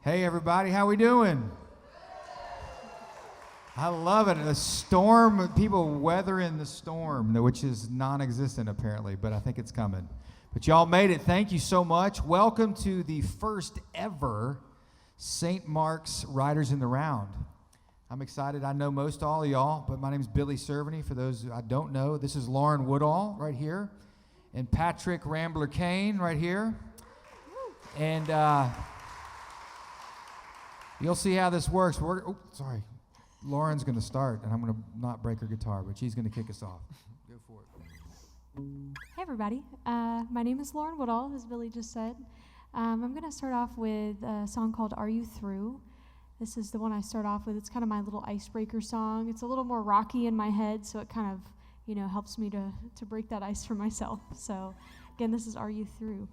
Hey everybody, how we doing? I love it. The storm, people weathering the storm, which is non-existent apparently, but I think it's coming. But y'all made it. Thank you so much. Welcome to the first ever St. Mark's Riders in the Round. I'm excited. I know most all of y'all, but my name is Billy Cerveny. For those I don't know, this is Lauren Woodall right here, and Patrick Rambler Kane right here. And you'll see how this works. Lauren's going to start, and I'm going to not break her guitar, but she's going to kick us off. Go for it. Hey, everybody. My name is Lauren Woodall, as Billy just said. I'm going to start off with a song called Are You Through? This is the one I start off with. It's kind of my little icebreaker song. It's a little more rocky in my head, so it kind of, helps me to break that ice for myself. So, again, this is Are You Through?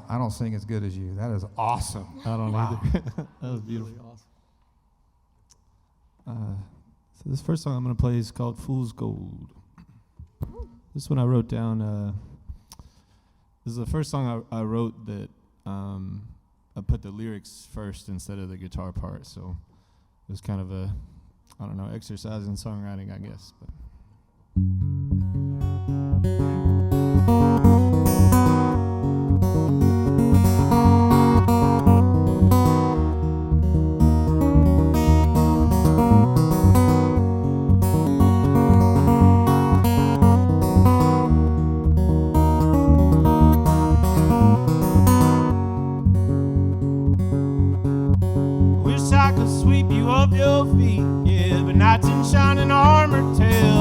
I don't sing as good as you. That is awesome. I don't either. That was beautiful. Really awesome. So this first song I'm going to play is called Fool's Gold. This one I wrote down. This is the first song I wrote that I put the lyrics first instead of the guitar part. So it was kind of a, exercise in songwriting, I guess. But. Sweep you off your feet, yeah, but knights in shining armor tell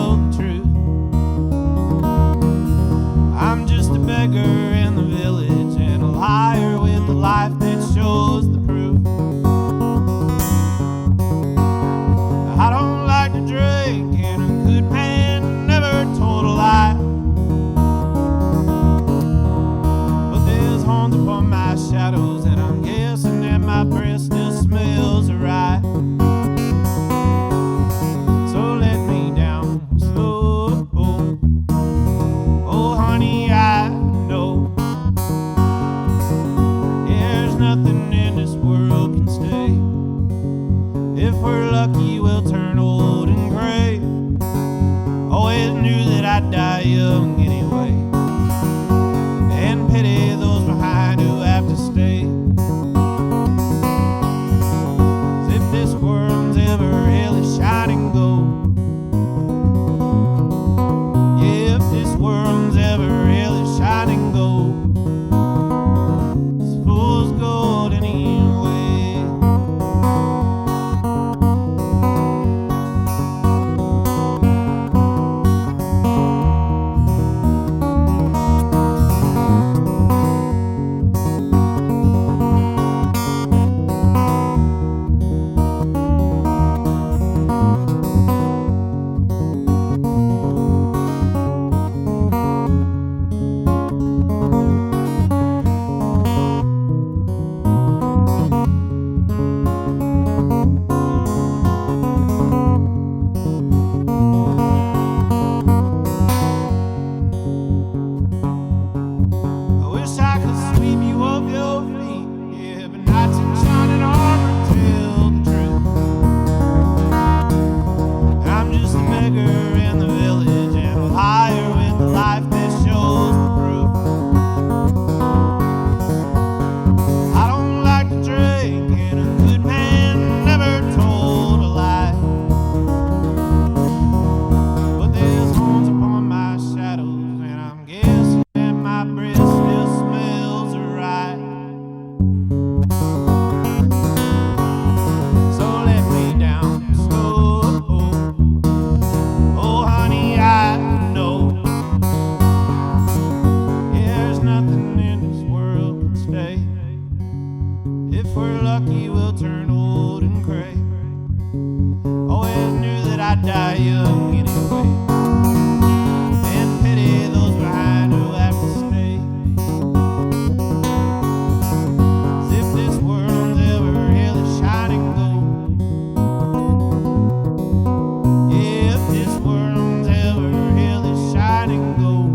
good man never told a lie. But there's horns upon my shadows, and I'm guessing that my breath still smells right. So let me down slow. Oh, honey, I know there's nothing in this world can stay. If we're lucky, we'll turn old and gray. Always knew that I'd die young anyway, and pity those behind who have to stay. 'Cause if this world's ever really shining gold, yeah, if this world's ever really shining gold, it's fool's gold anyway. I wish I could sweep you off your feet, yeah, but knights in shining armor tell the truth. I'm just a beggar in the village, and I'll hire with the life that shows the proof. I don't like to drink, and a good man never told a lie. But there's horns upon my shadows, and I'm guessing that my breath still smells right. So let me down slow. Oh, honey, I know there's nothing in this world can stay. If we're lucky, we'll turn old and gray. Always knew that I'd die young anyway, and pity those behind who have to stay. 'Cause if this world's ever really shining gold, yeah, if this world's ever really shining gold,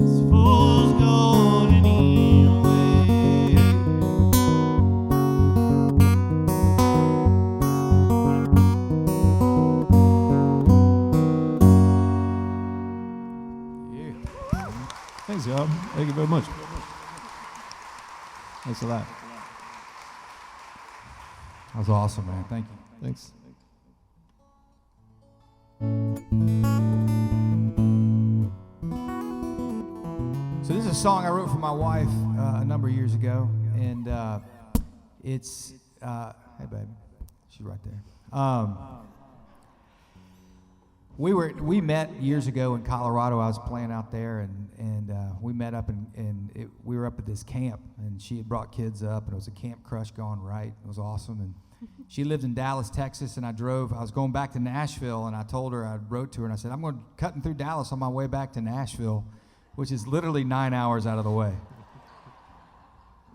it's fool's gold anyway. Thanks, y'all. Thank you very much. Thanks a lot. That was awesome, man. Thank you. Thanks. So this is a song I wrote for my wife a number of years ago, and it's hey baby, she's right there. We met years ago in Colorado. I was playing out there, and we met up, and we were up at this camp, and she had brought kids up, and it was a Camp Crush gone right. It was awesome, and she lived in Dallas, Texas, and I was going back to Nashville, and I told her, I wrote to her, and I said, I'm going cutting through Dallas on my way back to Nashville, which is literally 9 hours out of the way.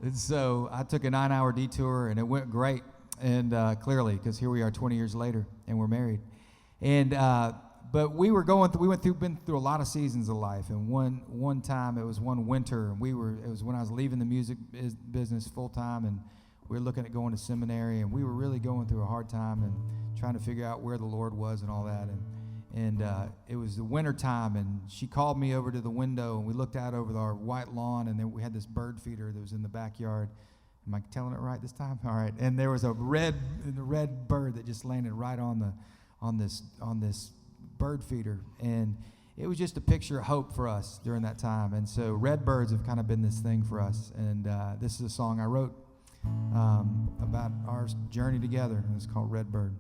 And so I took a 9-hour detour, and it went great, and clearly, because here we are 20 years later, and we're married. And but we were been through a lot of seasons of life, and one time it was one winter, and it was when I was leaving the music business full time, and we were looking at going to seminary, and we were really going through a hard time and trying to figure out where the Lord was and all that, and it was the winter time, and she called me over to the window, and we looked out over our white lawn, and then we had this bird feeder that was in the backyard. Am I telling it right this time? All right. And there was a red bird that just landed right on this bird feeder, and it was just a picture of hope for us during that time. And so red birds have kind of been this thing for us, and this is a song I wrote about our journey together, and it's called Red Bird.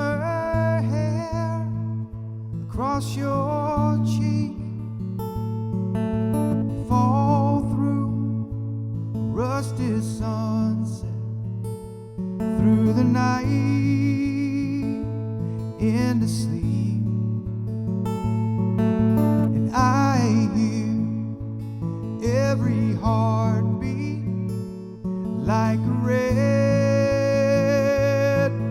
summer hair across your cheek fall through a rusted sunset through the night into sleep, and I hear every heartbeat like a red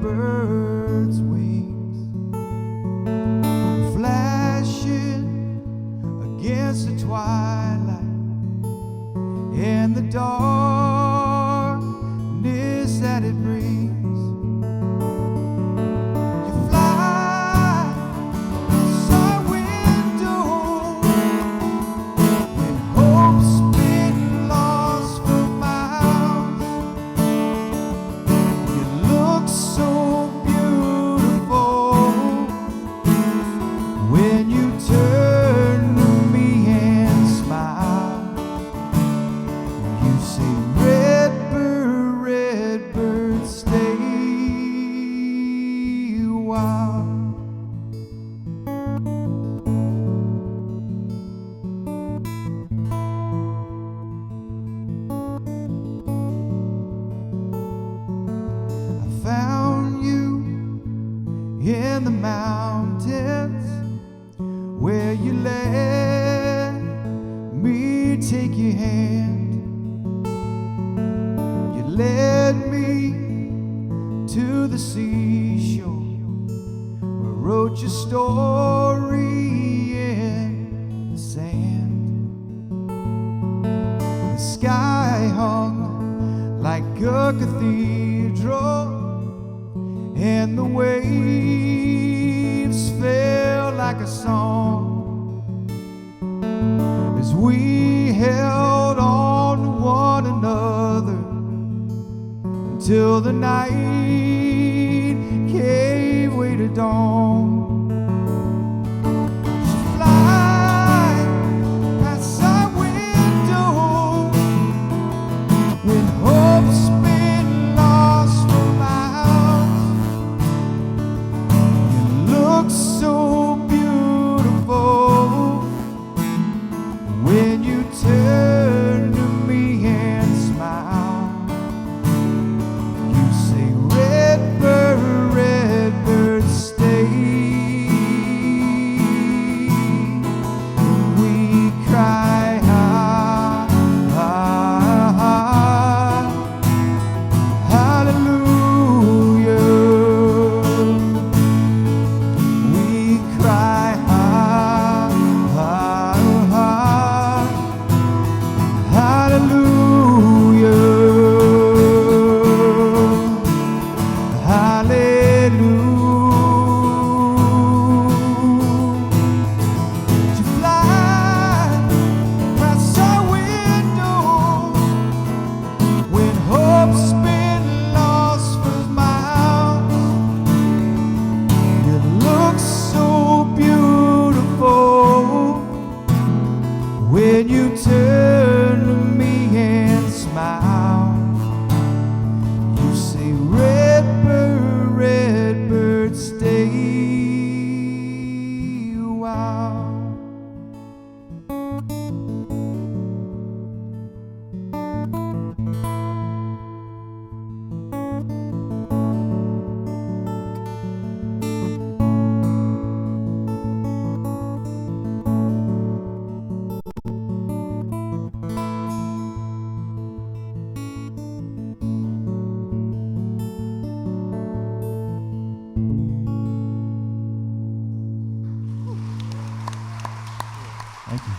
bird's wings flashing against the twilight and the darkness that it brings. You fly outside window when hope's been lost for miles. You look so beautiful when you turn to me and smile. You say, red bird, stay a while. I found you in the mountains where you let me take your hand. You led me to the seashore where I wrote your story in the sand. The sky hung like a cathedral, and the waves fell like a song as we held on to one another until the night gave way to dawn. She fly past our window when hope's been lost for miles. You look so beautiful when you turn to me and smile. You say, red bird, stay. We cry, hallelujah. We cry, hallelujah. Hallelujah. You fly past our window when hope's been lost for miles. You look so beautiful when you turn to me and smile. You say, red bird, stay a while. Thank you.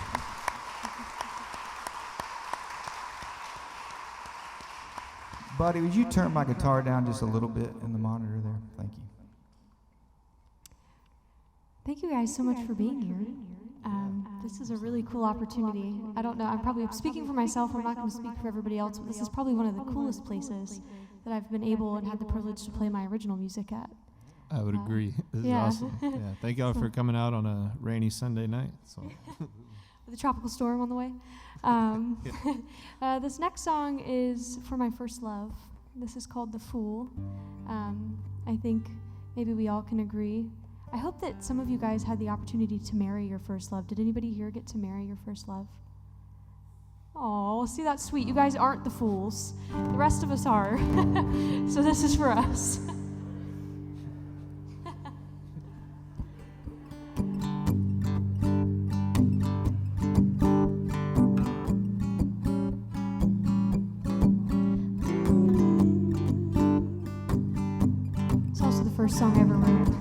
Buddy, would you turn my guitar down just a little bit in the monitor there? Thank you. Thank you guys so much for being here. This is a really cool opportunity. I don't know, I'm probably speaking for myself, I'm not going to speak for everybody else, but this is probably one of the coolest places that I've been able and had the privilege to play my original music at. I would agree. This is yeah. awesome. Yeah, thank y'all for coming out on a rainy Sunday night. So. With a tropical storm on the way. This next song is for my first love. This is called The Fool. I think maybe we all can agree. I hope that some of you guys had the opportunity to marry your first love. Did anybody here get to marry your first love? Oh, see, that's sweet. You guys aren't the fools. The rest of us are. So this is for us. It's also the first song I ever wrote.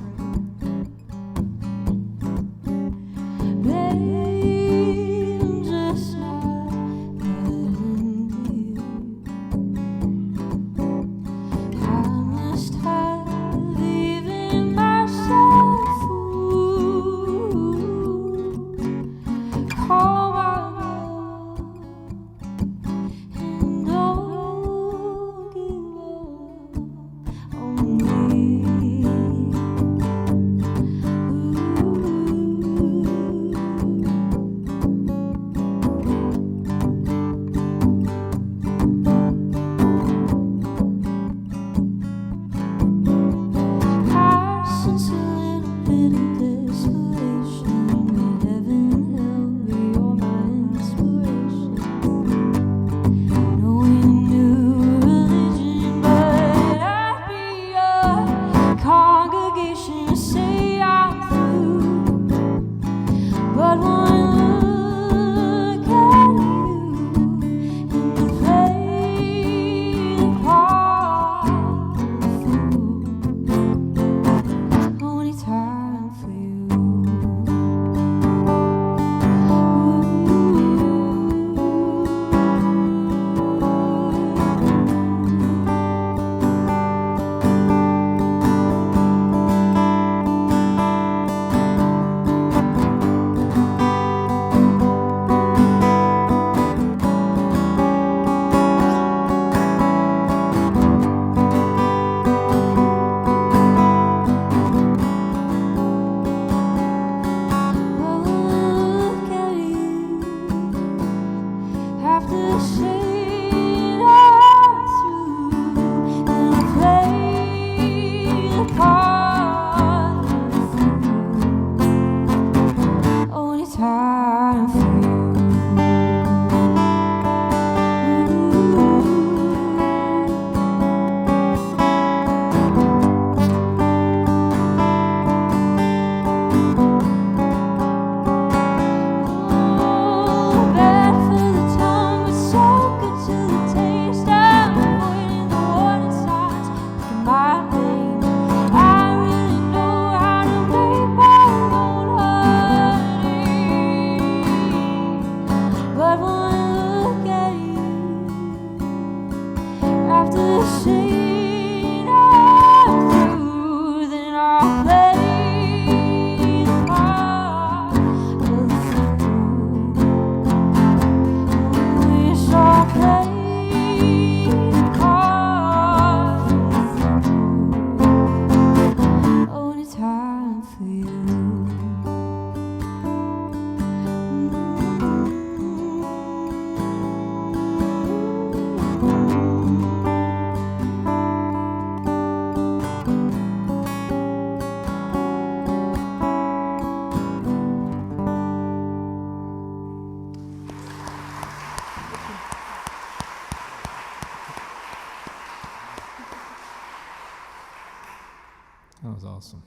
That was awesome.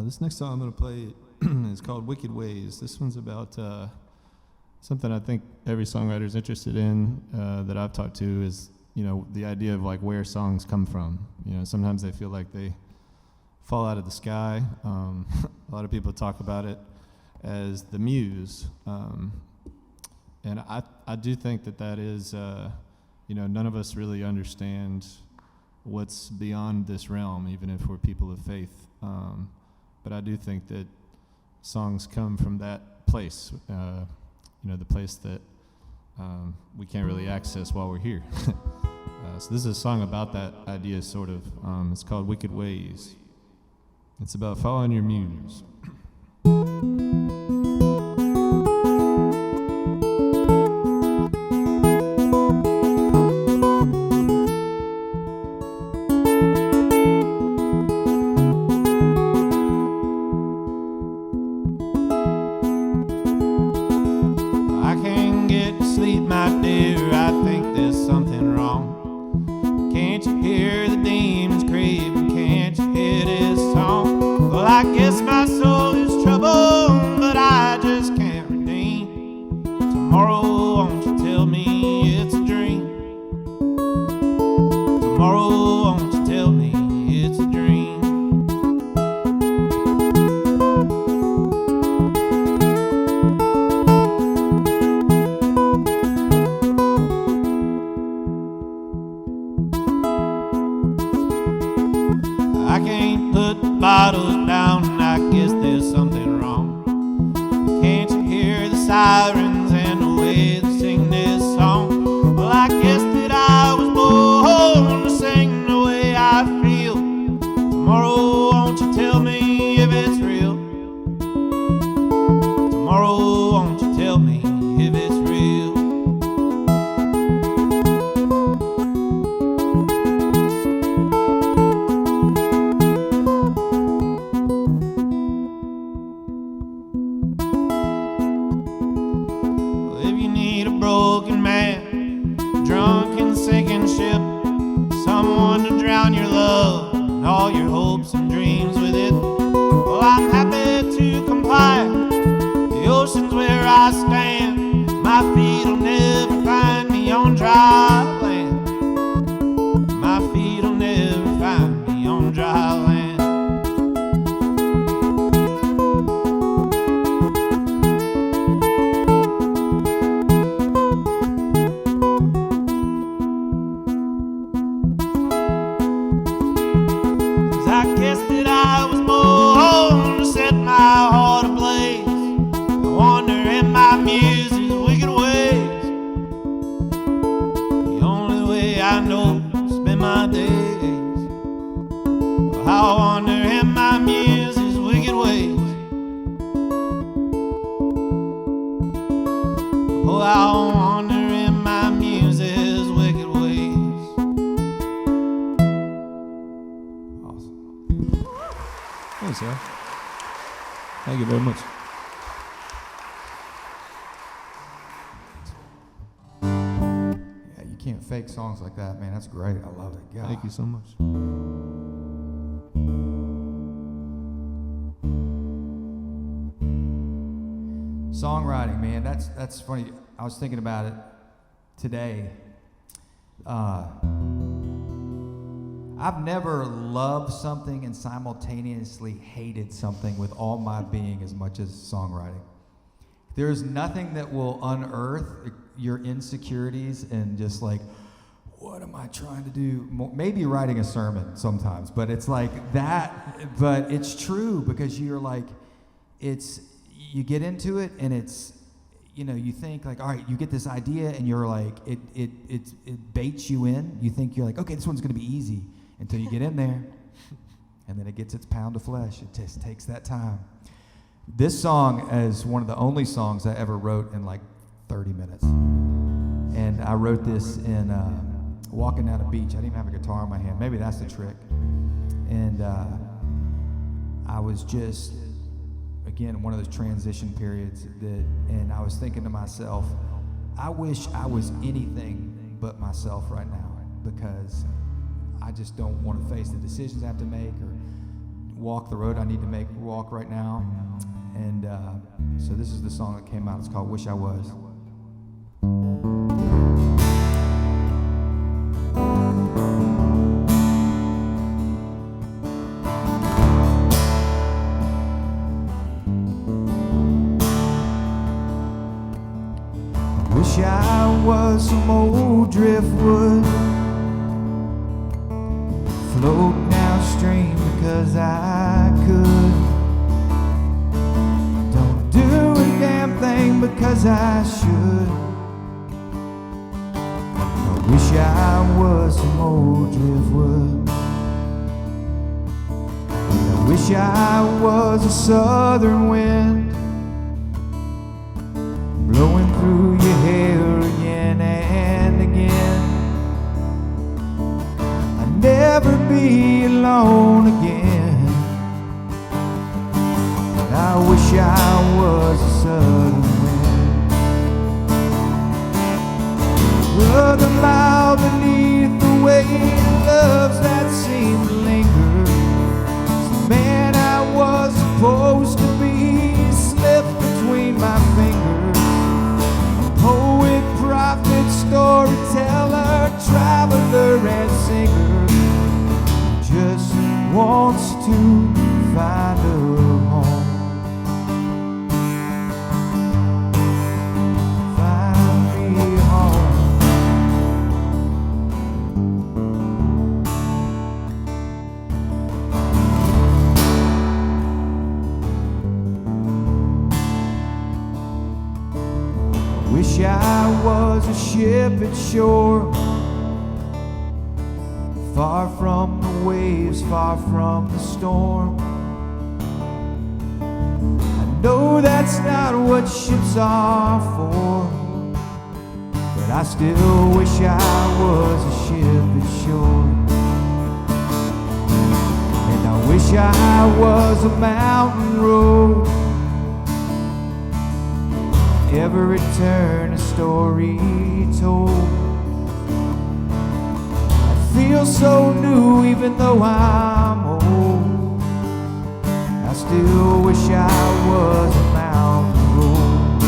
This next song I'm going to play is called Wicked Ways. This one's about something I think every songwriter is interested in that I've talked to is, the idea of like where songs come from. Sometimes they feel like they fall out of the sky. A lot of people talk about it as the muse. And I do think that is, none of us really understand what's beyond this realm, even if we're people of faith. But I do think that songs come from that place, the place that we can't really access while we're here. So this is a song about that idea, sort of. It's called Wicked Ways. It's about following your muse. I guess my soul is troubled, but I just can't redeem. Tomorrow, won't you tell me it's a dream? Tomorrow, won't you tell me it's a dream? I can't put the bottles down, I guess there's something wrong. Can't you hear the sirens and the way they sing this song? Well, I guess that I was born to sing the way I feel. Tomorrow, won't you tell me if it's real? Tomorrow, won't you tell me if it's real? If you need a broken man, drunk and sinking ship, someone to drown your love and all your hopes and dreams with it, well, I'm happy to comply. The ocean's where I stand. My feet'll never find me on dry land. My feet'll never find me on dry land. I guess that I was born to set my heart ablaze. I wander in my muse's wicked ways. The only way I know to spend my days. I wander in my muse's wicked ways. Oh, I wander in my muse's wicked ways. Awesome. Thanks, sir. Thank you very much. Yeah, you can't fake songs like that, man. That's great. I love it. God. Thank you so much. Songwriting, man, that's funny. I was thinking about it today. I've never loved something and simultaneously hated something with all my being as much as songwriting. There's nothing that will unearth your insecurities and just like, what am I trying to do? Maybe writing a sermon sometimes, but it's like that. But it's true because you're like, you get into it and it's, you think like, all right, you get this idea and you're like, it baits you in. You think you're like, okay, this one's gonna be easy until you get in there, and then it gets its pound of flesh. It just takes that time. This song is one of the only songs I ever wrote in like 30 minutes, and I wrote this in walking down a beach. I didn't even have a guitar in my hand. Maybe that's the trick. And I was just, again, one of those transition periods and I was thinking to myself, I wish I was anything but myself right now, because I just don't want to face the decisions I have to make or walk the road I need to walk right now. And so this is the song that came out. It's called Wish I Was. Wish I was some old driftwood, float downstream because I could. Don't do a damn thing because I should. I wish I was some old driftwood. I wish I was a southern wind, blowing through your hair again and again. I'll never be alone again. I wish I was a southern wind. With a mile beneath the weight of loves that seemed to linger. So man, I was wants to find a home. Find me home. Wish I was a ship at shore, far from the waves, far from the storm. I know that's not what ships are for, but I still wish I was a ship at shore. And I wish I was a mountain road, every turn a story told. I feel so new even though I'm old. I still wish I was a mountain road.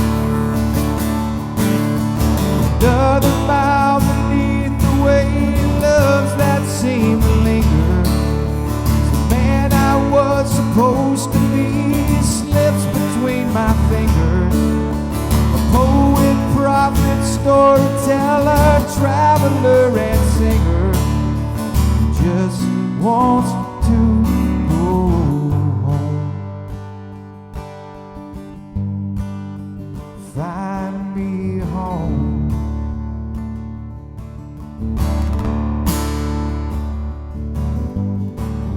Another mile beneath the weight loves that seem to linger. The man I was supposed to be slips between my fingers. Poet, prophet, storyteller, traveler, and singer, just wants to go home. Find me home.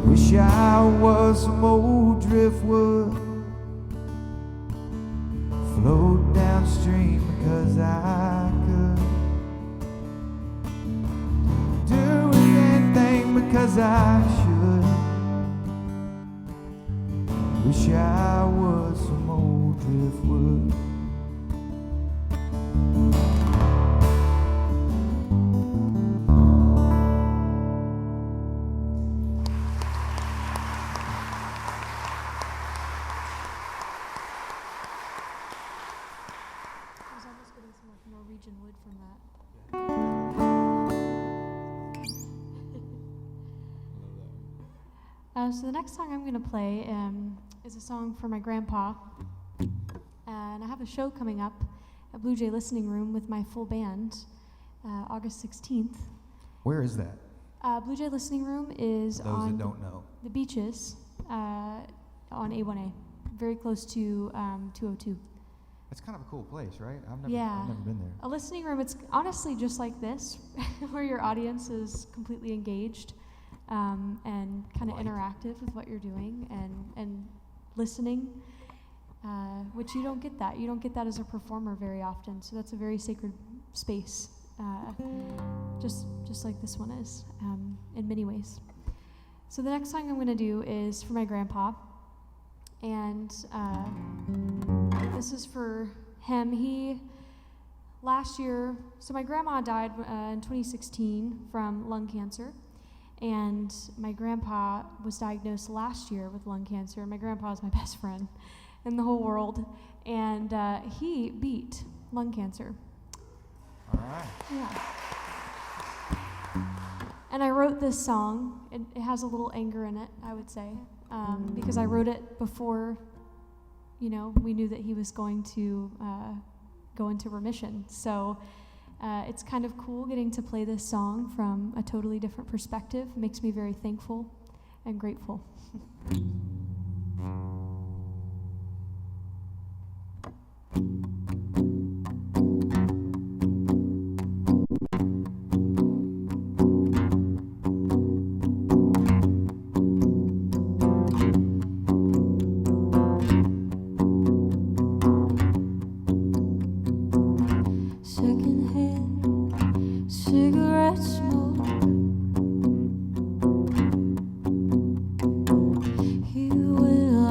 Wish I was some old driftwood, float downstream because I could, doing anything because I should. Wish I was some old driftwood. I was almost getting some like Norwegian wood from that. So the next song I'm going to play is a song for my grandpa. And I have a show coming up at Blue Jay Listening Room with my full band, August 16th. Where is that? Blue Jay Listening Room is Those on that don't know. the beaches on A1A, very close to 202. It's kind of a cool place, right? I've Yeah. never been there. A listening room, it's honestly just like this, where your audience is completely engaged and kind of Right. interactive with what you're doing and listening, which you don't get that. You don't get that as a performer very often, so that's a very sacred space, just like this one is, in many ways. So the next song I'm going to do is for my grandpa, and this is for him. Last year, so my grandma died in 2016 from lung cancer, and my grandpa was diagnosed last year with lung cancer. My grandpa is my best friend in the whole world, and he beat lung cancer. All right. Yeah. And I wrote this song. It has a little anger in it, I would say, because I wrote it before, we knew that he was going to go into remission. So it's kind of cool getting to play this song from a totally different perspective. It makes me very thankful and grateful. Secondhand cigarette smoke. You will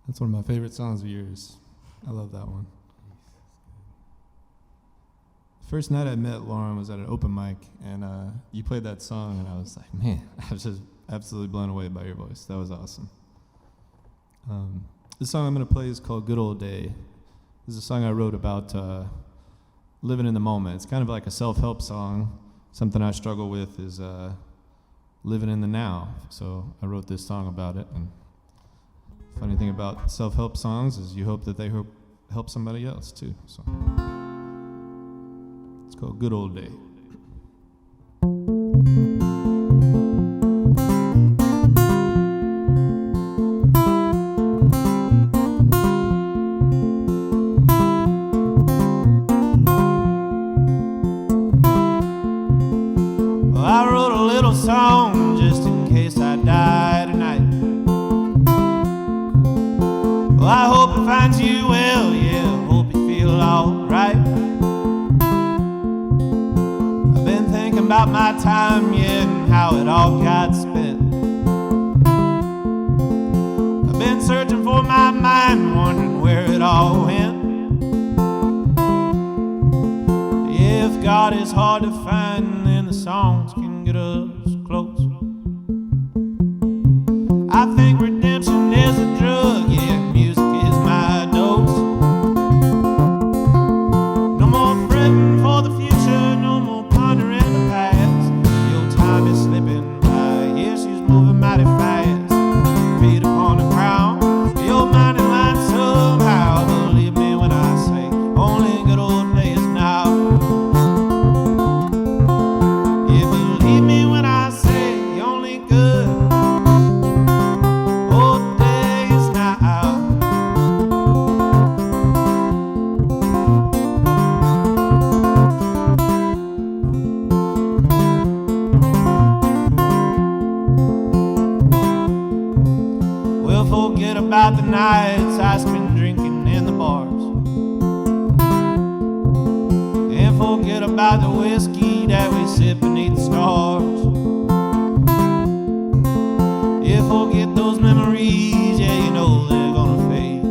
That's one of my favorite songs of yours. I love that one. First night I met Lauren was at an open mic, and you played that song, and I was like, man, I was just absolutely blown away by your voice. That was awesome. This song I'm going to play is called Good Old Day. This is a song I wrote about living in the moment. It's kind of like a self-help song. Something I struggle with is living in the now. So I wrote this song about it. And funny thing about self-help songs is you hope that they help somebody else too. So it's called Good Old Day. Song just in case I die tonight. Well, I hope it finds you well, yeah, hope you feel alright. I've been thinking about my time, yeah, and how it all got spent. I've been searching for my mind, wondering where it all went. Yeah, if God is hard to find, then the songs can get us close. I think redemption is a drug, yeah, music is my dose. No more fretting for the future, no more pondering the past. Your time is slipping by, yeah, she's moving mighty fast. Feet upon the ground, your mind in line somehow. Believe me when I say, only good old days now. Yeah, believe me when I say, only good old days now. We'll forget about the nights I spent drinking in the bars, and forget about the whiskey that we sip beneath the stars. Yeah, forget those memories, yeah, you know they're gonna fade.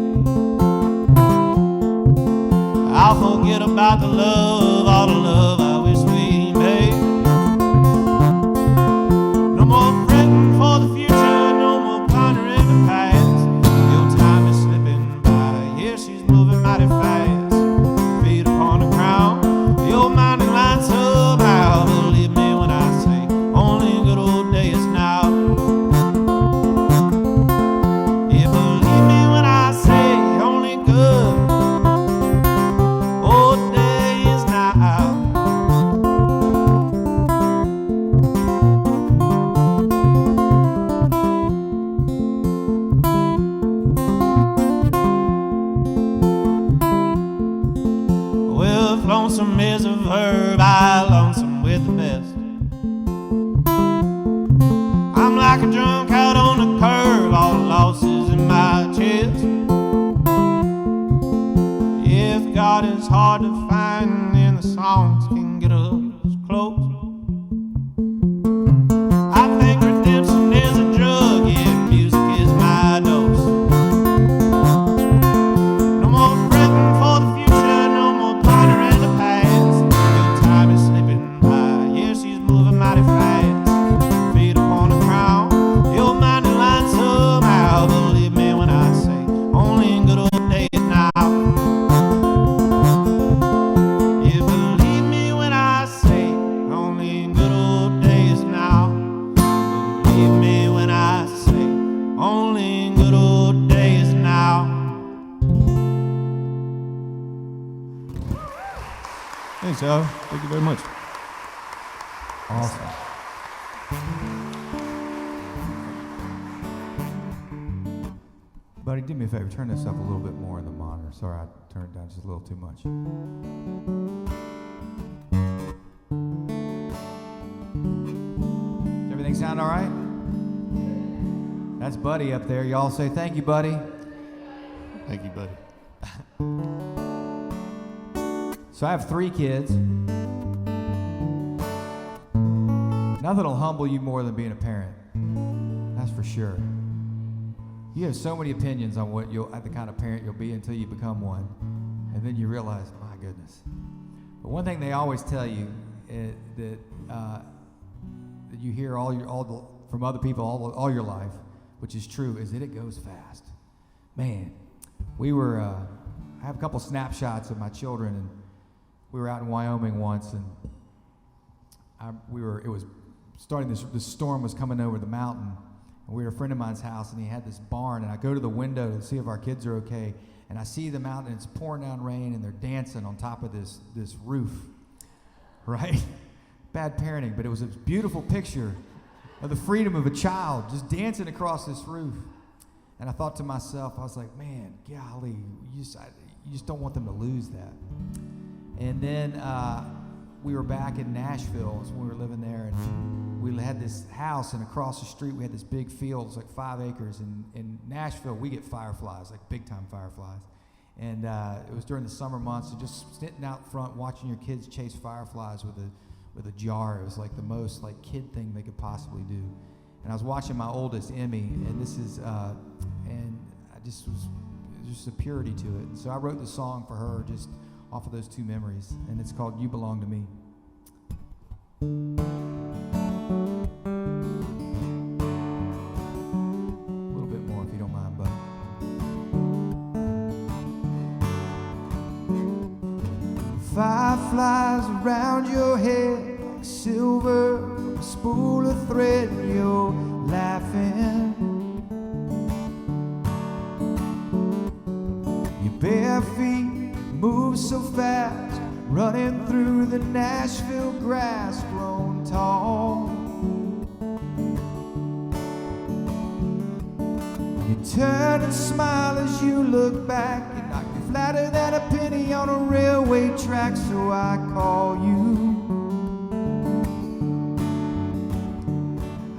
I'll forget about the love, all the love I wish we made. No more fretting for the future, no more pondering the past. Your time is slipping by, yeah, she's moving mighty fast. Feet upon the ground, your mind in line somehow. Believe me when I say, only good old days now. Yeah, believe me when I say, only good old days now. Well, if lonesome is a verb, I lonesome with the best. I'm like a drunk out on the curb, all the losses in my chest. Yeah, if God is hard to find, then the songs can get us close. I think redemption is a drug, yeah, music is my dose. No more fretting for the future, no more pondering the past. Your time is slipping by, yeah, she's moving mighty fast. Feet upon the ground, your mind in line somehow. Believe me when I say, only in good old days now. Yeah, believe me when I say, only in good old days now. Believe me when I say, only in good old days now. Thanks, y'all. Thank you very much. Awesome. Buddy, do me a favor. Turn this up a little bit more in the monitor. Sorry, I turned it down just a little too much. Does everything sound all right? That's Buddy up there. Y'all say thank you, Buddy. Thank you, buddy. So I have 3 kids. Nothing will humble you more than being a parent. That's for sure. You have so many opinions on what the kind of parent you'll be until you become one, and then you realize, my goodness. But one thing they always tell you that you hear from other people all your life, which is true, is that it goes fast. Man, I have a couple snapshots of my children, and we were out in Wyoming once, and it was starting, this storm was coming over the mountain, and we were at a friend of mine's house, and he had this barn, and I go to the window to see if our kids are okay, and I see the mountain, and it's pouring down rain, and they're dancing on top of this roof, right? Bad parenting, but it was a beautiful picture of the freedom of a child just dancing across this roof. And I thought to myself, I was like, man, golly, you just don't want them to lose that. And then we were back in Nashville, when we were living there, and we had this house, and across the street we had this big field. It was like 5 acres. And in Nashville, we get fireflies, like big-time fireflies. And it was during the summer months, and just sitting out front watching your kids chase fireflies with a jar. It was like the most like kid thing they could possibly do. And I was watching my oldest, Emmy, and this is, and I just was, there's just a purity to it. And so I wrote the song for her just off of those two memories, and it's called You Belong to Me. A little bit more if you don't mind, bud. Fireflies around your head like silver, a spool of thread, you're laughing. Your bare feet move so fast, running through the Nashville grass grown tall. You turn and smile as you look back. You knock me flatter than a penny on a railway track, so I call you.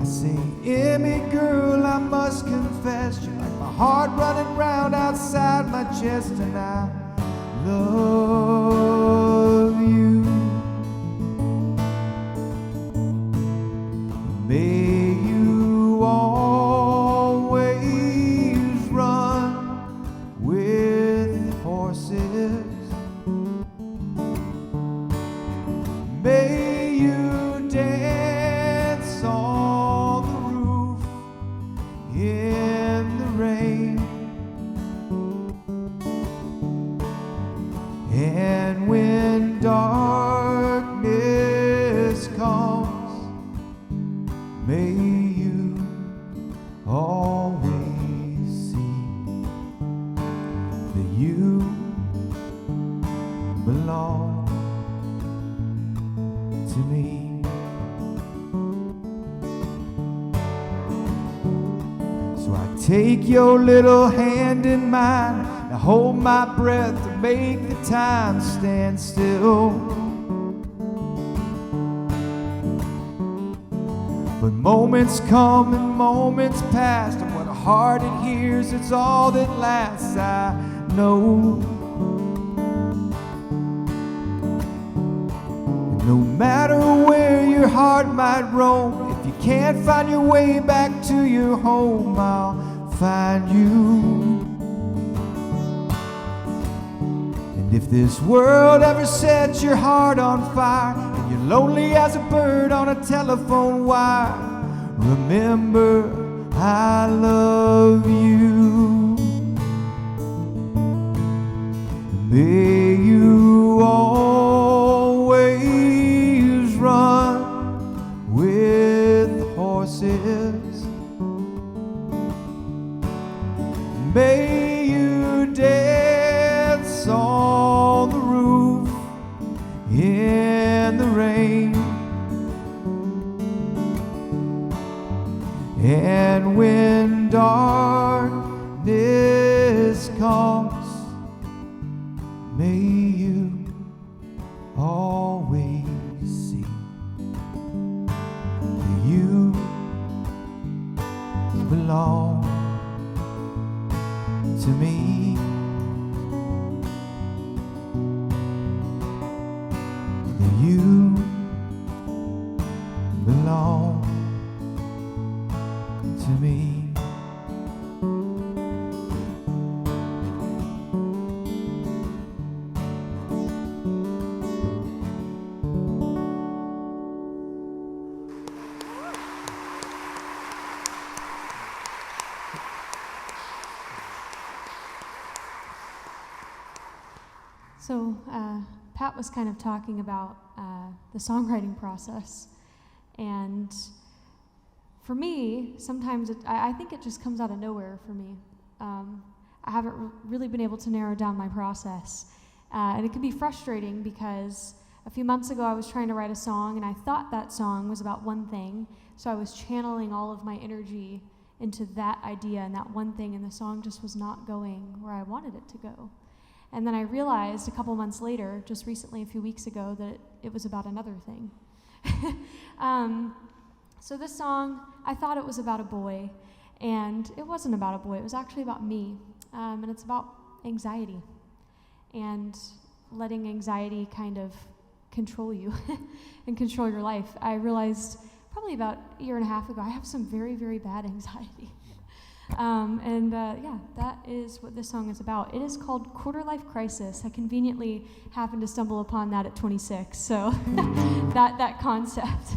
I say, Emmy girl, I must confess, you're like my heart running round outside my chest, and I love you. May you always run with horses. May you dance on the roof in the rain. And when darkness comes, may you always see that you belong to me. So I take your little hand in mine, now hold my breath to make the time stand still. But moments come and moments pass, and what a heart it hears, it's all that lasts, I know. And no matter where your heart might roam, if you can't find your way back to your home, I'll find you. And if this world ever sets your heart on fire, and you're lonely as a bird on a telephone wire, remember I love you. May you always run with horses. May you dance on the roof in the rain. And when darkness comes, may you always see that you belong to me. That you belong to me. So, Pat was kind of talking about the songwriting process. And for me, sometimes I think it just comes out of nowhere for me. I haven't really been able to narrow down my process. And it can be frustrating because a few months ago I was trying to write a song, and I thought that song was about one thing. So I was channeling all of my energy into that idea and that one thing, and the song just was not going where I wanted it to go. And then I realized a couple months later, just recently, a few weeks ago, that it was about another thing. So this song, I thought it was about a boy, and it wasn't about a boy. It was actually about me, and it's about anxiety and letting anxiety kind of control you and control your life. I realized probably about a year and a half ago, I have some very, very bad anxiety. Yeah, that is what this song is about. It is called Quarter Life Crisis. I conveniently happened to stumble upon that at 26, so that concept.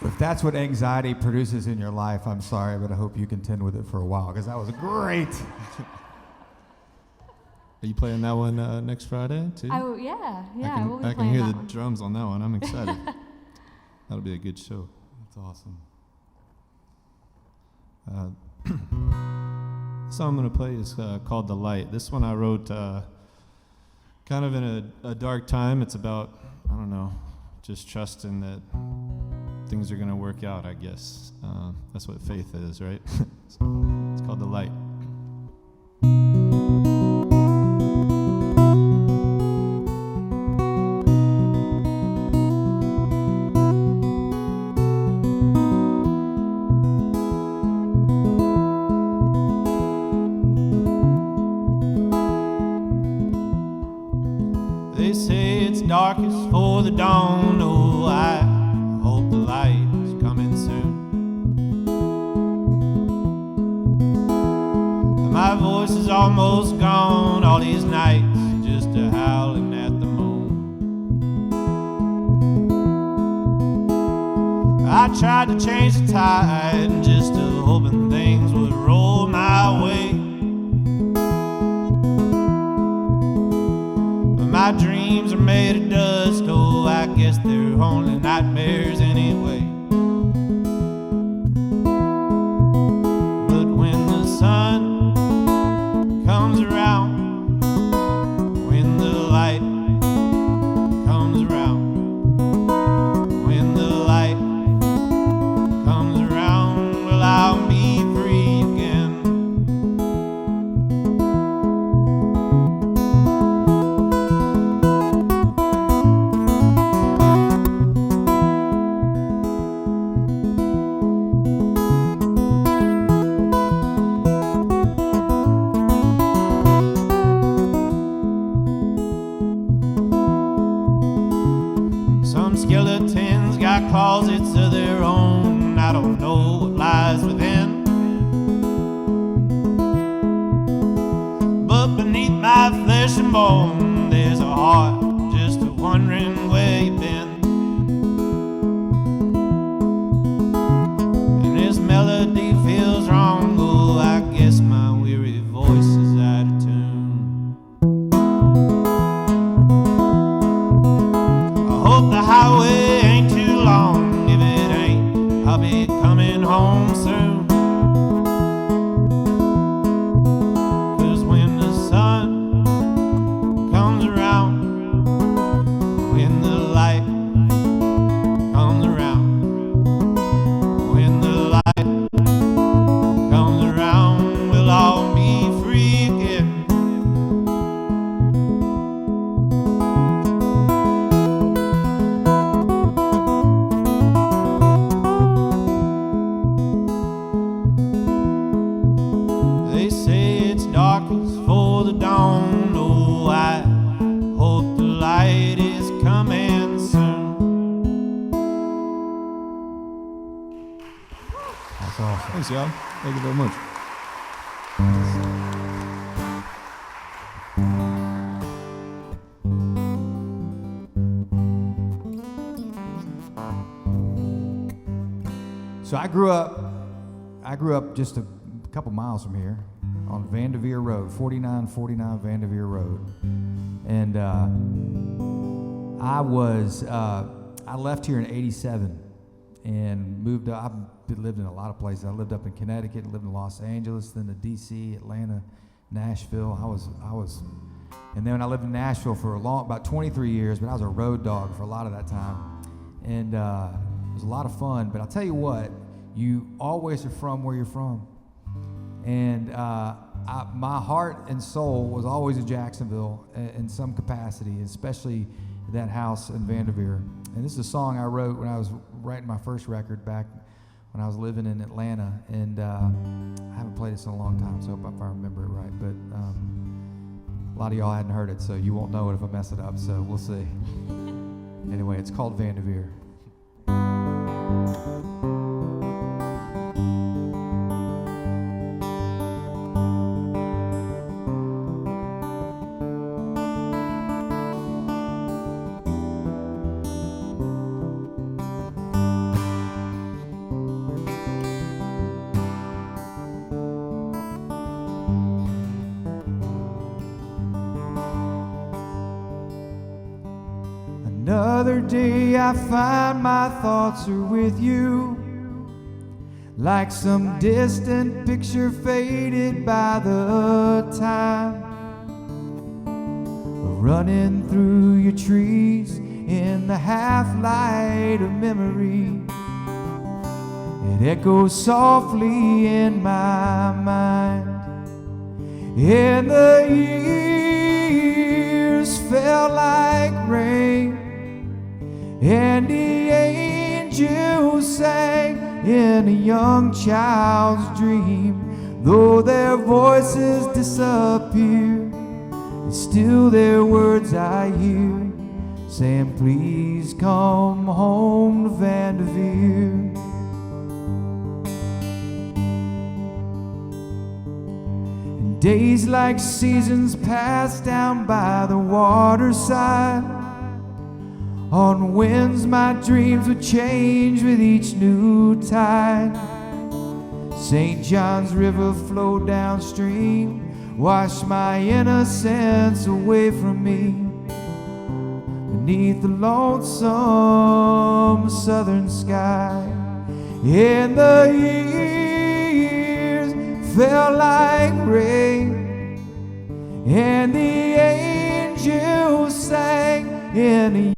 If that's what anxiety produces in your life, I'm sorry, but I hope you contend with it for a while, because that was great. Are you playing that one next Friday too? Yeah, we'll be I can playing hear that the one. drums on that one. I'm excited. That'll be a good show. That's awesome. The song I'm going to play is called The Light. This one I wrote kind of in a dark time. It's about, I don't know, just trusting that things are going to work out, I guess. That's what faith is, right? It's called the light. They say it's darkest for the dawn. Oh, I hope the light is coming soon. My voice is almost gone. All these nights just a howling at the moon. I tried to change the tide and just hoping things would roll my way. My dreams are made of dust, oh, I guess they're only nightmares anyway. But when the sun comes around, when the light comes around, when the light comes around, well, I'll be free again. Some skeletons got closets of their own. I don't know what lies within, but beneath my flesh and bone there's a heart just wondering where you've been. And this melody feels wrong, oh, I guess my weary voice is out of tune. Hope the highway ain't too long. If it ain't, I'll be coming home soon. 'Cause when the sun comes around, when the light comes around, when the light comes around, we'll all be free again. They say it's darkest for the dawn. Oh, I hope the light is coming soon. That's awesome. Thanks, y'all. Thank you very much. So I grew up just a couple miles from here on Vanderveer Road, 4949 Vanderveer Road. And I left here in 87 and moved up. I've lived in a lot of places. I lived up in Connecticut, lived in Los Angeles, then to DC, Atlanta, Nashville. And then I lived in Nashville for about 23 years, but I was a road dog for a lot of that time. And it was a lot of fun, but I'll tell you what, you always are from where you're from. And my heart and soul was always in Jacksonville in some capacity, especially that house in Vanderveer. And this is a song I wrote when I was writing my first record back when I was living in Atlanta. And I haven't played this in a long time, so I hope if I remember it right. But a lot of y'all hadn't heard it, so you won't know it if I mess it up, so we'll see. Anyway, it's called Vanderveer. Another day I find my thoughts are with you, like some distant picture faded by the time, running through your trees in the half light of memory. echoes softly in my mind. And the years fell like rain, and the angels sang in a young child's dream. Though their voices disappear, it's still their words I hear, saying, please come home to Vanderveer. And days like seasons pass down by the waterside. On winds my dreams would change with each new tide. St. John's River flowed downstream, washed my innocence away from me. Beneath the lonesome southern sky, and the years fell like rain, and the angels sang in a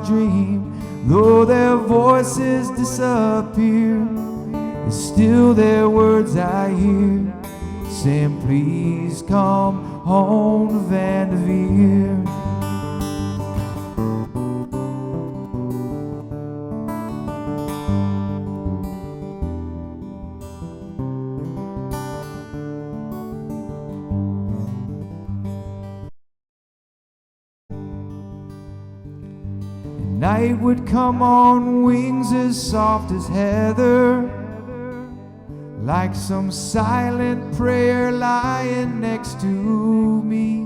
dream. Though their voices disappear, it's still their words I hear, saying, please come home to Vanderveer. Night would come on wings as soft as heather, like some silent prayer lying next to me,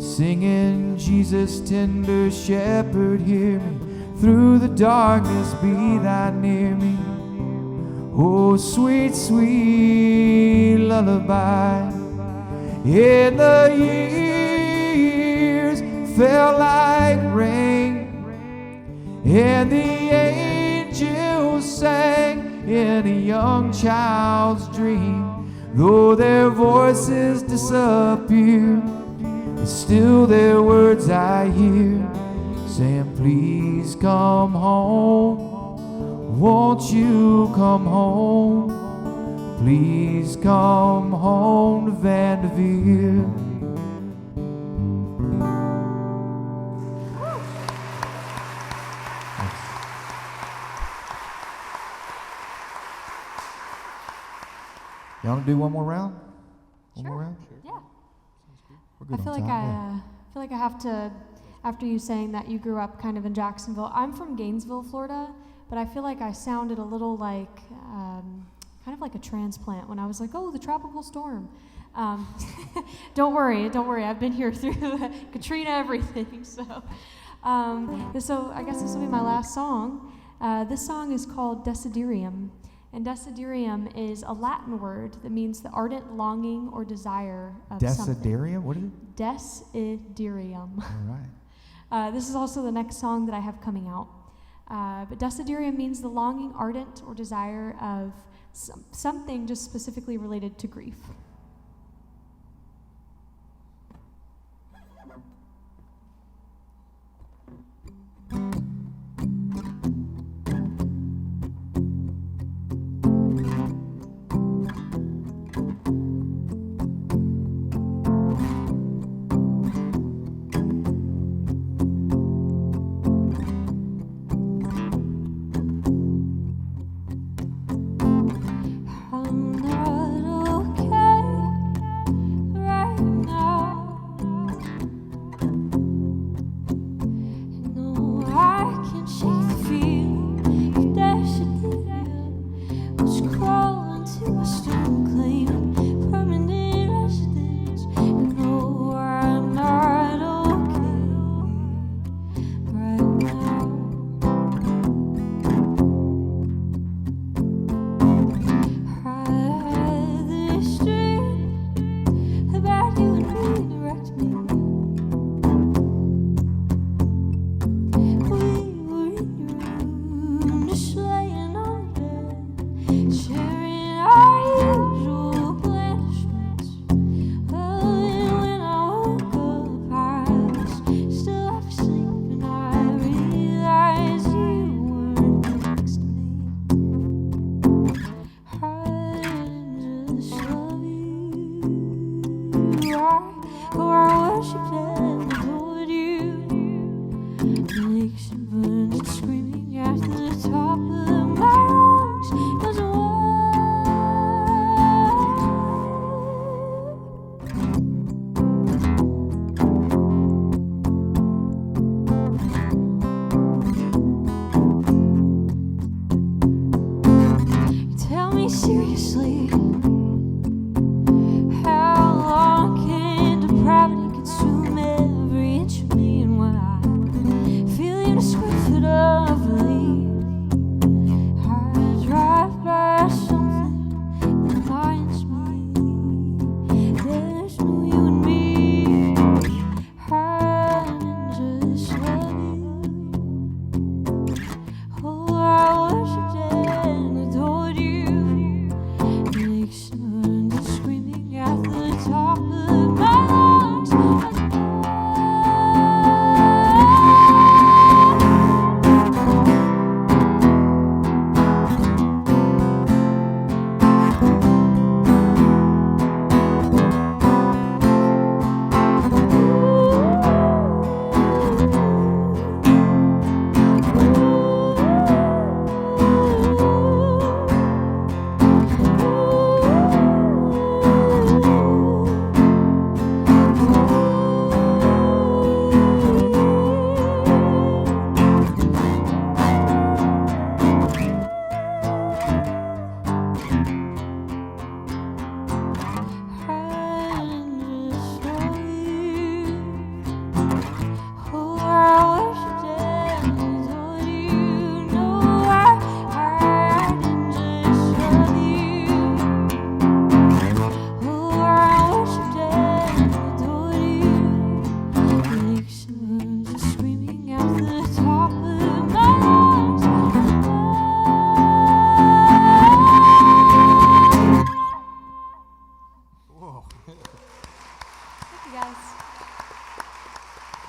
singing, Jesus, tender shepherd, hear me. Through the darkness be thou near me. Oh, sweet, sweet lullaby. In the years fell like rain, and the angels sang in a young child's dream. Though their voices disappear, it's still their words I hear, saying, please come home. Won't you come home? Please come home to Vanderveer. Y'all want to do one more round? One more round? Yeah. We're good I feel on like time. I feel like I have to, after you saying that you grew up kind of in Jacksonville. I'm from Gainesville, Florida, but I feel like I sounded a little like kind of like a transplant when I was like, oh, the tropical storm. Don't worry. I've been here through Katrina, everything. So I guess this will be my last song. This song is called Desiderium. And desiderium is a Latin word that means the ardent longing or desire of something. Desiderium? What is it? Desiderium. All right. This is also the next song that I have coming out. But desiderium means the longing, ardent, or desire of something just specifically related to grief. I'm not okay. top of my lungs goes away. Tell me seriously, how long can depravity consume every inch of me and what I feel in a square foot of belief? I drive by something that reminds me there's no you and me. I didn't just love you. Oh, I worshiped and adored you. Nixon screaming at the top of my lungs.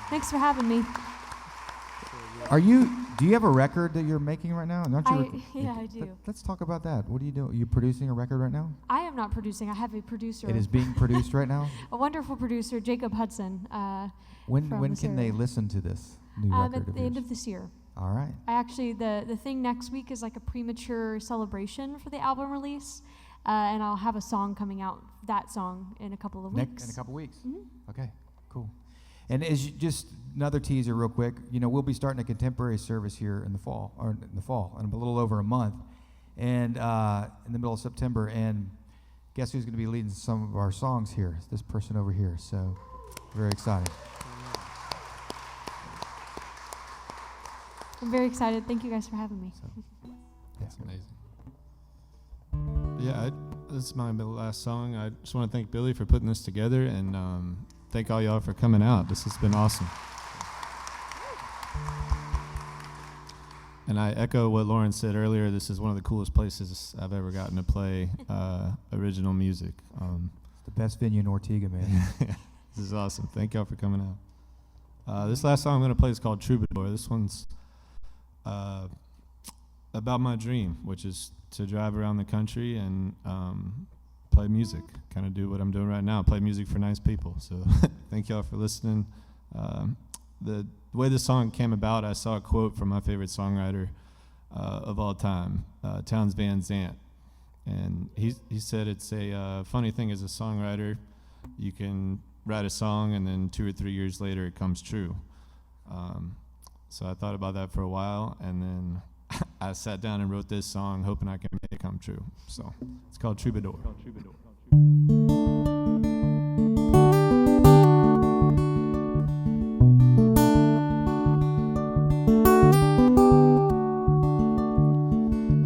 Thanks for having me. Do you have a record that you're making right now? Don't you? Yeah, I do. Let's talk about that. What are you doing? Are you producing a record right now? I am not producing. I have a producer. It is being produced right now? A wonderful producer, Jacob Hudson. When from can this they area. listen to this new record At of the end yours? of this year. All right. I actually, the thing next week is like a premature celebration for the album release, and I'll have a song coming out, that song, in a couple of weeks. In a couple weeks? Mhm. Okay, cool. And just another teaser real quick, we'll be starting a contemporary service here in the fall, in a little over a month, and in the middle of September, and guess who's going to be leading some of our songs here? This person over here, so very excited. I'm very excited. Thank you guys for having me. That's amazing. Yeah, this is my last song. I just want to thank Billy for putting this together, and thank all y'all for coming out. This has been awesome. And I echo what Lauren said earlier. This is one of the coolest places I've ever gotten to play original music. It's the best venue in Ortega, man. This is awesome. Thank y'all for coming out. This last song I'm going to play is called Troubadour. This one's about my dream, which is to drive around the country and play music, kind of do what I'm doing right now, play music for nice people. So thank y'all for listening. The way this song came about, I saw a quote from my favorite songwriter of all time, Townes Van Zandt. And he said it's a funny thing as a songwriter, you can write a song and then 2 or 3 years later it comes true. So I thought about that for a while, and then I sat down and wrote this song hoping I can make it come true. So it's called Troubadour.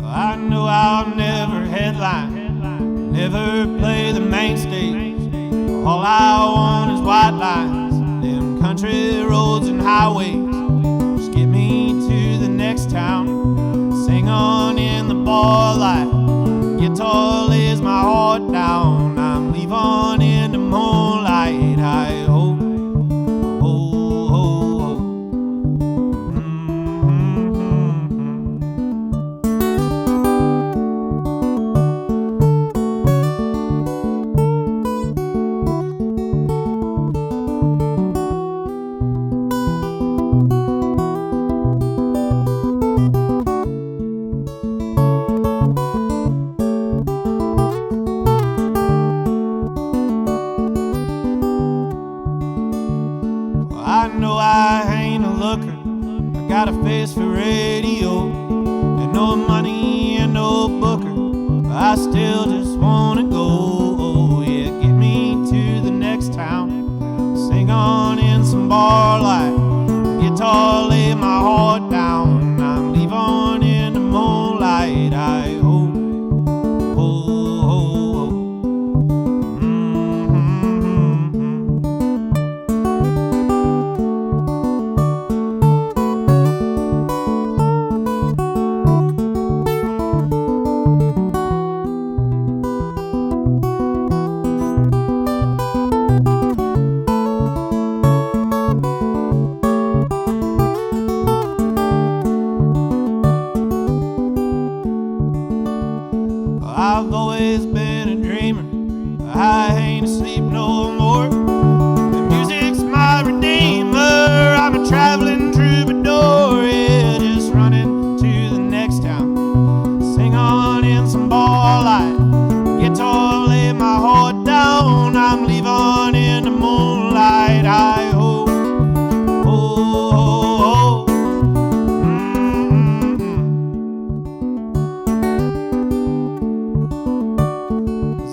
I know I'll never headline, never play the main stage. All I want is white lines, them country roads and highways. Just get me to the next town, sing on in the bar light. Guitar lays my heart down, I'm leaving in the moonlight. I hope, oh, oh, oh. still just wanna go. Oh, yeah, get me to the next town. Sing on in some bar light. Guitar, lay my heart down. I'm leave on in the moonlight. I hope. Oh, oh, oh. I've always been a dreamer. I ain't asleep no more. The music's my redeemer. I'm a traveling troubadour. Yeah, just running to the next town. Sing on in some bar light. Guitar, lay my heart down. I'm leaving in the moonlight. I hope. Oh, oh, oh.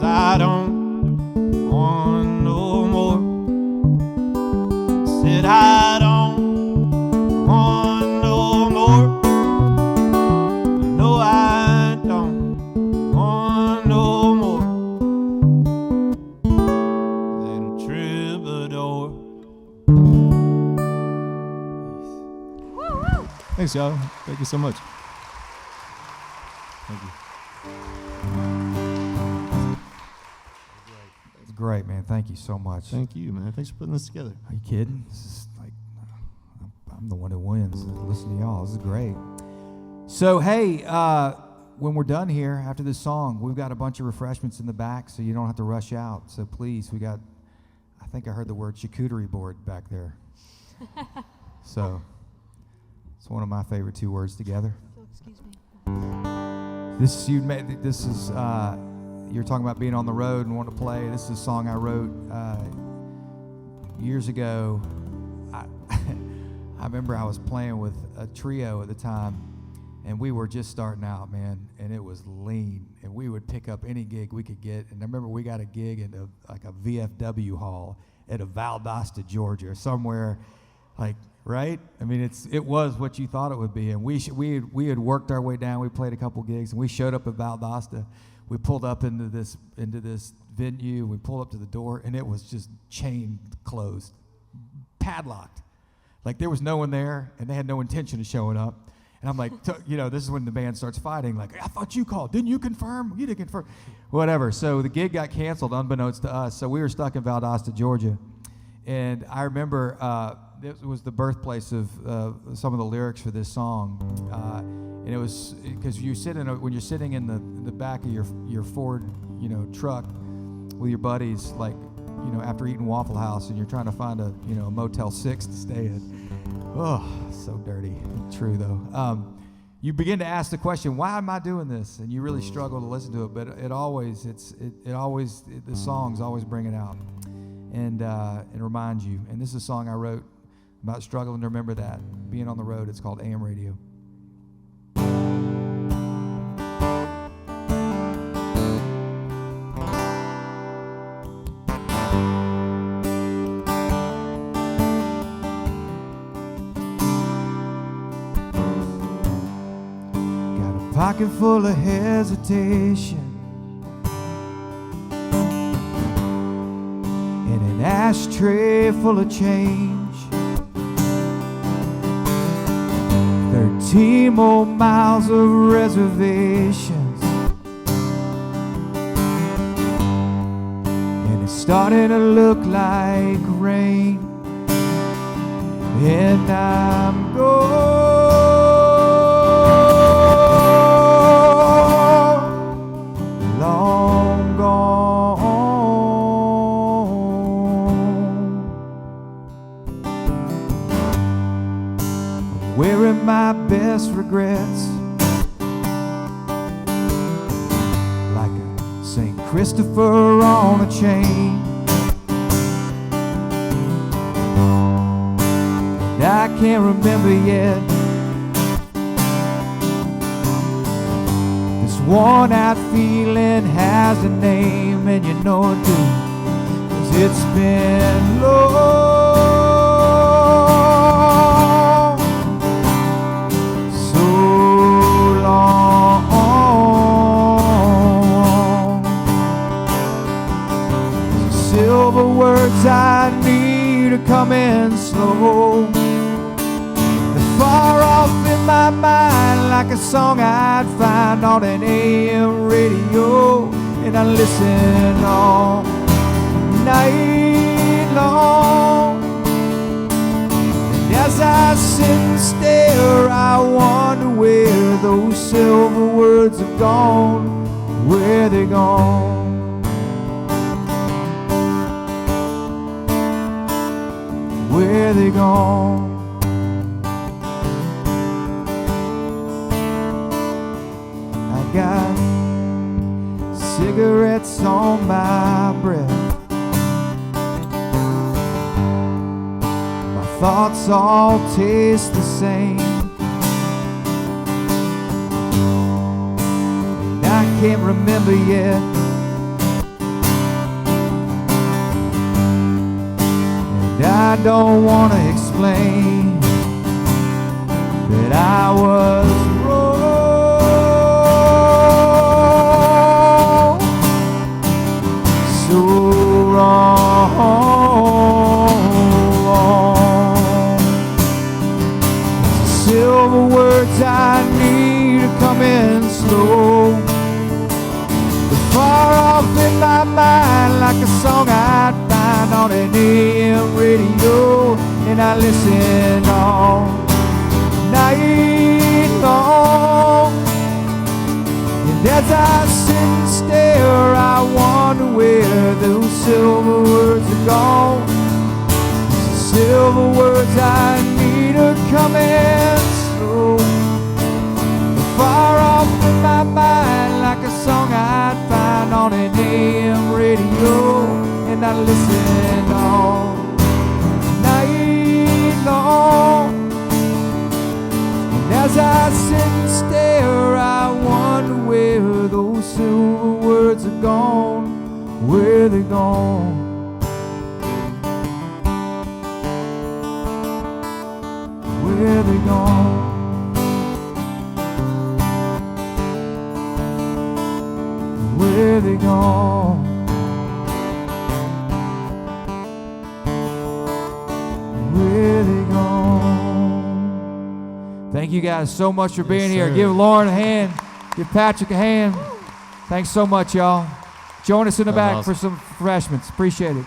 I don't want no more. Said I don't want no more. No, I don't want no more. Little troubadour. Thanks, y'all. Thank you so much. Thank you. Great, man. Thank you so much. Thank you, man. Thanks for putting this together. Are you kidding? This is like, I'm the one who wins. Listen to y'all. This is great. So, hey, when we're done here after this song, we've got a bunch of refreshments in the back, so you don't have to rush out. So please, I think I heard the word charcuterie board back there. So, it's one of my favorite two words together. Excuse me. You're talking about being on the road and wanting to play. This is a song I wrote years ago. I remember I was playing with a trio at the time, and we were just starting out, man, and it was lean, and we would pick up any gig we could get. And I remember we got a gig in a VFW hall at a Valdosta, Georgia, somewhere, like, right? I mean, it was what you thought it would be. And we had worked our way down. We played a couple gigs, and we showed up at Valdosta. We pulled up into this venue. We pulled up to the door, and it was just chained closed, padlocked. Like there was no one there, and they had no intention of showing up. And I'm like, this is when the band starts fighting. Like, I thought you called. Didn't you confirm? You didn't confirm. Whatever. So the gig got canceled, unbeknownst to us. So we were stuck in Valdosta, Georgia. And I remember it was the birthplace of some of the lyrics for this song. And it was because when you're sitting in the back of your Ford, truck with your buddies, like, after eating Waffle House, and you're trying to find a Motel 6 to stay in. Oh, so dirty. True though. You begin to ask the question, why am I doing this? And you really struggle to listen to it, but the songs always bring it out and remind you. And this is a song I wrote about struggling to remember that, being on the road. It's called AM Radio. Pocket full of hesitation and an ashtray full of change. 13 more miles of reservations, and it's starting to look like rain, and I'm going. Wearing my best regrets like a St. Christopher on a chain. And I can't remember yet This worn out feeling has a name, and you know it too, 'cause it's been long, so long. Silver words I need are coming slow. They're far off in my mind, like a song I'd find on an AM radio, and I listen all night long. And as I sit and stare, I wonder where those silver words have gone, where they gone. Where they gone? I got cigarettes on my breath. My thoughts all taste the same, and I can't remember yet I don't want to explain that I was wrong, so wrong. The silver words I need are coming slow. They're far off in my mind, like a song I'd find on an AM radio, and I listen all night long. And as I sit and stare, I wonder where those silver words are gone. The silver words I need are coming slow. They're far off in my mind, like a song I'd find on an AM radio, and I listen all night long. And as I sit and stare, I wonder where those silver words are gone, where they gone. Where they gone. Where they gone. Where they gone. Thank you guys so much for being here. sir. Give Lauren a hand. Give Patrick a hand. Thanks so much, y'all. Join us in the That was back for awesome. some refreshments. Appreciate it.